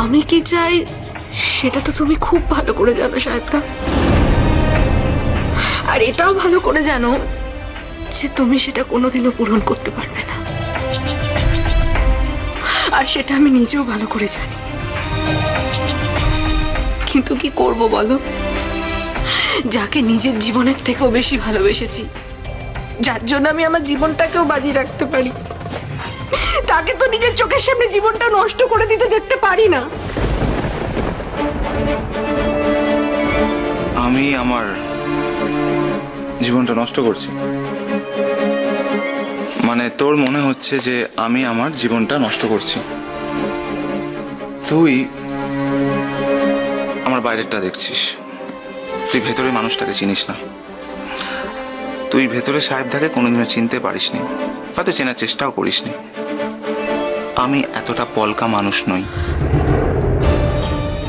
আমি কি চাই সেটা তো তুমি খুব ভালো করে জানো শায়দা। আর এটাও ভালো করে জানো যে তুমি সেটা কোনোদিনও পূরণ করতে পারবে না। আর সেটা আমি নিজেও ভালো করে জানি। কিন্তু কি করব বলো, যাকে নিজের জীবনের থেকেও বেশি ভালোবেসেছি, যার জন্য আমি আমার জীবনটাকেও বাজি রাখতে পারি, তাকে তো নিজের চোখের সামনে জীবনটা নষ্ট করে দিতে দেখতে পারি না। আমি আমার জীবনটা নষ্ট করছি মানে তোর মনে হচ্ছে যে আমি আমার জীবনটা নষ্ট করছি? তুই আমার বাইরেরটা দেখছিস, তুই ভেতরে মানুষটাকে চিনিস না। তুই ভেতরে সাহেবদাকে কোনোদিনও চিনতে পারিসনি, হয়তো চেনার চেষ্টাও করিসনি। আমি এতটা পলকা মানুষ নই।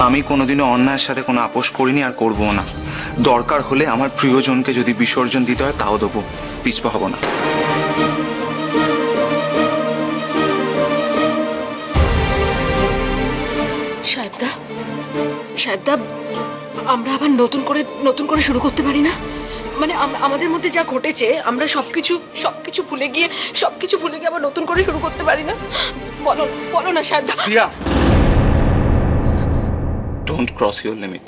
আমি কোনোদিনও অন্যায়ের সাথে কোনো আপোষ করিনি আর করবো না। দরকার হলে আমার প্রিয়জনকে যদি বিসর্জন দিতে হয় তাও দেবো, পিছপা হব না। সাহেবদা, সাহেবদা, আমরা আবার নতুন করে শুরু করতে পারি না? মানে আমাদের মধ্যে যা ঘটেছে আমরা সবকিছু ভুলে গিয়ে আবার নতুন করে শুরু করতে পারি না? বলো বলো না সাহেবদা। Don't cross your limit.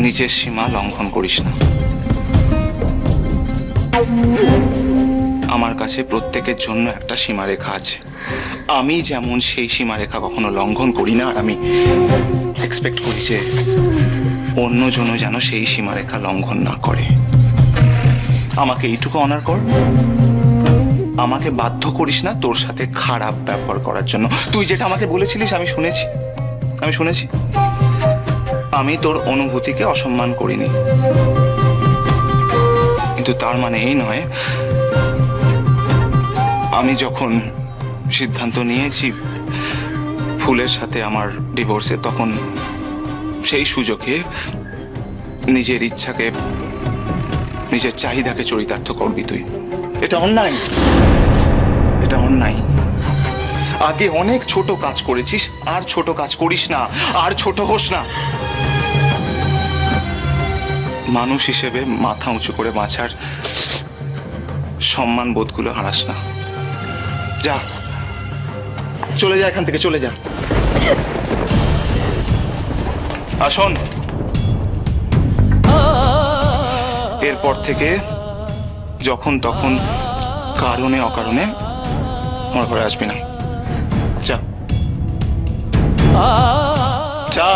নিজের সীমা লঙ্ঘন করিস না। আমার কাছে প্রত্যেকের জন্য একটা সীমারেখা আছে। আমি যেমন সেই সীমারেখা কখনো লঙ্ঘন করি না, আর আমি এক্সপেক্ট করি যে অন্যজনও যেন সেই সীমারেখা লঙ্ঘন না করে। আমাকে এইটুকু অনার কর, আমাকে বাধ্য করিস না তোর সাথে খারাপ ব্যবহার করার জন্য। তুই যেটা আমাকে বলেছিলিস আমি শুনেছি। আমি তোর অনুভূতিকে অসম্মান করিনি, কিন্তু তার মানে এই নয় আমি যখন সিদ্ধান্ত নিয়েছি ফুলের সাথে আমার ডিভোর্সে, তখন সেই সুযোগে নিজের ইচ্ছাকে, নিজের চাহিদাকে চরিতার্থ করবি তুই। এটা অন্যায়, এটা অন্যায়। আগে অনেক ছোট কাজ করেছিস, আর ছোট কাজ করিস না, আর ছোট হোস না। মানুষ হিসেবে মাথা উঁচু করে বাঁচার সম্মান বোধগুলো হারাস না। যা, চলে যা এখান থেকে, চলে যা। আর শোন, এরপর থেকে যখন তখন কারণে অকারণে আমার ঘরে আসবি না। যা যা।